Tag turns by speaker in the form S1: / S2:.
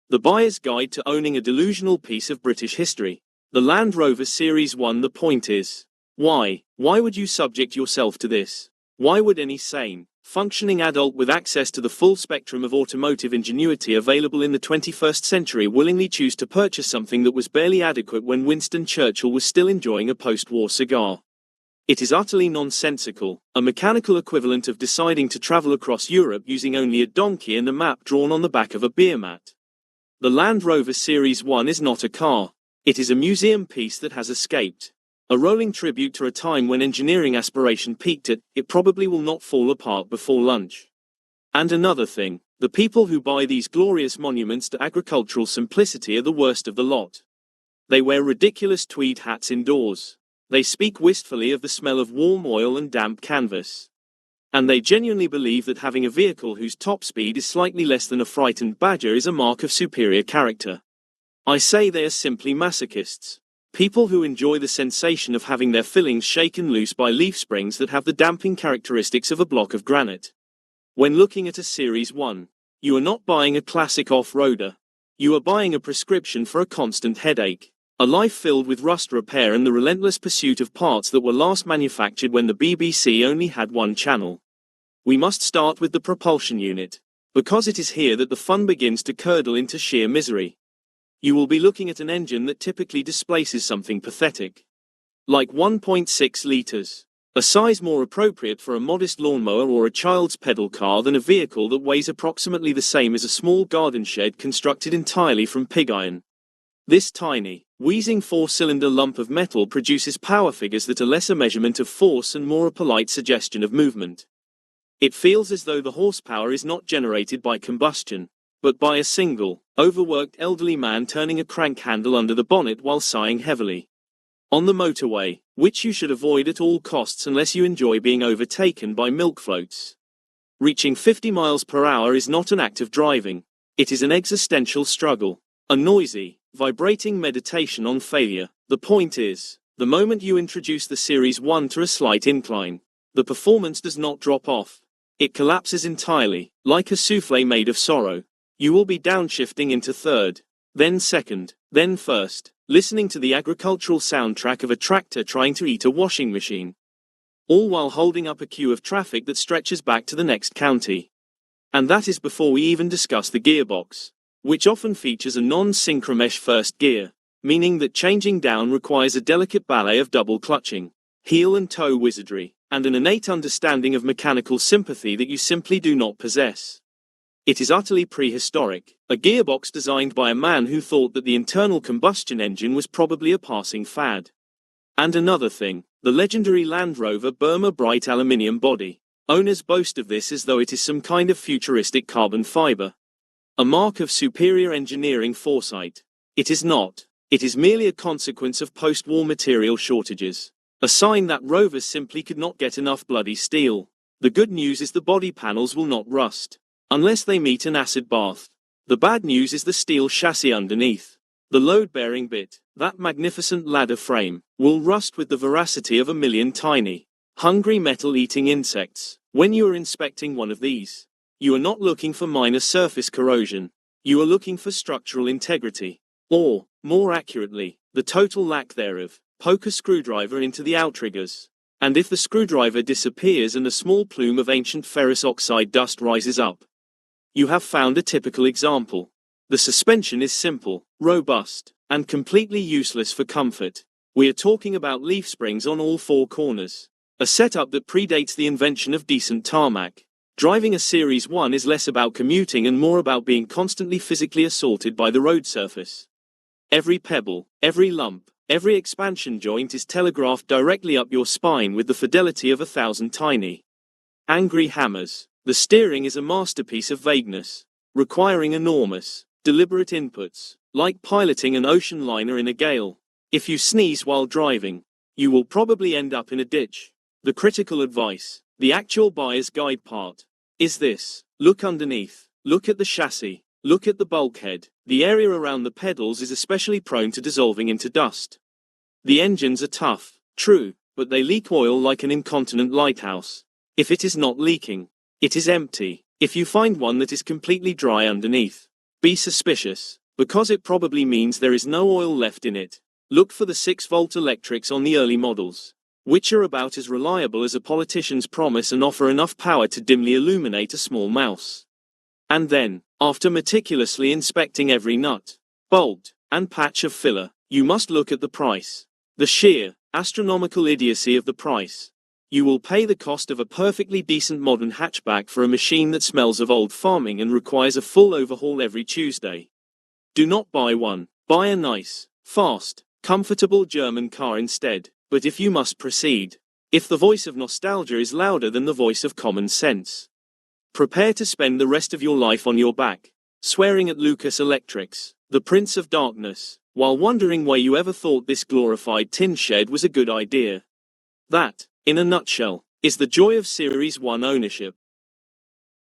S1: The buyer's guide to owning a delusional piece of British history. The Land Rover Series 1. The point is, why? Why would you subject yourself to this? Why would any sane, functioning adult with access to the full spectrum of automotive ingenuity available in the 21st century willingly choose to purchase something that was barely adequate when Winston Churchill was still enjoying a post-war cigar? It is utterly nonsensical, a mechanical equivalent of deciding to travel across Europe using only a donkey and a map drawn on the back of a beer mat. The Land Rover Series 1 is not a car. It is a museum piece that has escaped. A rolling tribute to a time when engineering aspiration peaked at, it probably will not fall apart before lunch. And another thing, the people who buy these glorious monuments to agricultural simplicity are the worst of the lot. They wear ridiculous tweed hats indoors. They speak wistfully of the smell of warm oil and damp canvas. And they genuinely believe that having a vehicle whose top speed is slightly less than a frightened badger is a mark of superior character. I say they are simply masochists. People who enjoy the sensation of having their fillings shaken loose by leaf springs that have the damping characteristics of a block of granite. When looking at a Series 1, you are not buying a classic off-roader. You are buying a prescription for a constant headache. A life filled with rust repair and the relentless pursuit of parts that were last manufactured when the BBC only had one channel. We must start with the propulsion unit, because it is here that the fun begins to curdle into sheer misery. You will be looking at an engine that typically displaces something pathetic, like 1.6 liters, a size more appropriate for a modest lawnmower or a child's pedal car than a vehicle that weighs approximately the same as a small garden shed constructed entirely from pig iron. This tiny, wheezing four-cylinder lump of metal produces power figures that are less a measurement of force and more a polite suggestion of movement. It feels as though the horsepower is not generated by combustion, but by a single, overworked elderly man turning a crank handle under the bonnet while sighing heavily. On the motorway, which you should avoid at all costs unless you enjoy being overtaken by milk floats. Reaching 50 miles per hour is not an act of driving. It is an existential struggle, a noisy, vibrating meditation on failure. The point is, the moment you introduce the Series 1 to a slight incline, the performance does not drop off. It collapses entirely, like a soufflé made of sorrow. You will be downshifting into third, then second, then first, listening to the agricultural soundtrack of a tractor trying to eat a washing machine. All while holding up a queue of traffic that stretches back to the next county. And that is before we even discuss the gearbox, which often features a non-synchromesh first gear, meaning that changing down requires a delicate ballet of double clutching, heel and toe wizardry, and an innate understanding of mechanical sympathy that you simply do not possess. It is utterly prehistoric, a gearbox designed by a man who thought that the internal combustion engine was probably a passing fad. And another thing, the legendary Land Rover Burma bright aluminium body. Owners boast of this as though it is some kind of futuristic carbon fiber. A mark of superior engineering foresight. It is not. It is merely a consequence of post-war material shortages. A sign that Rovers simply could not get enough bloody steel. The good news is the body panels will not rust, unless they meet an acid bath. The bad news is the steel chassis underneath. The load-bearing bit, that magnificent ladder frame, will rust with the voracity of a million tiny, hungry metal-eating insects. When you are inspecting one of these, you are not looking for minor surface corrosion. You are looking for structural integrity. Or, more accurately, the total lack thereof. Poke a screwdriver into the outriggers. And if the screwdriver disappears and a small plume of ancient ferrous oxide dust rises up, you have found a typical example. The suspension is simple, robust, and completely useless for comfort. We are talking about leaf springs on all four corners. A setup that predates the invention of decent tarmac. Driving a Series 1 is less about commuting and more about being constantly physically assaulted by the road surface. Every pebble, every lump, every expansion joint is telegraphed directly up your spine with the fidelity of 1,000 tiny, angry hammers. The steering is a masterpiece of vagueness, requiring enormous, deliberate inputs, like piloting an ocean liner in a gale. If you sneeze while driving, you will probably end up in a ditch. The critical advice, the actual buyer's guide part, is this: look underneath, look at the chassis, look at the bulkhead. The area around the pedals is especially prone to dissolving into dust. The engines are tough, true, but they leak oil like an incontinent lighthouse. If it is not leaking, it is empty. If you find one that is completely dry underneath, Be suspicious, because it probably means there is no oil left in it. Look for the 6-volt electrics on the early models, which are about as reliable as a politician's promise and offer enough power to dimly illuminate a small mouse. And then, after meticulously inspecting every nut, bolt, and patch of filler, you must look at the price. The sheer, astronomical idiocy of the price. You will pay the cost of a perfectly decent modern hatchback for a machine that smells of old farming and requires a full overhaul every Tuesday. Do not buy one. Buy a nice, fast, comfortable German car instead. But if you must proceed, if the voice of nostalgia is louder than the voice of common sense, prepare to spend the rest of your life on your back, swearing at Lucas Electrics, the Prince of Darkness, while wondering why you ever thought this glorified tin shed was a good idea. That, in a nutshell, is the joy of Series 1 ownership.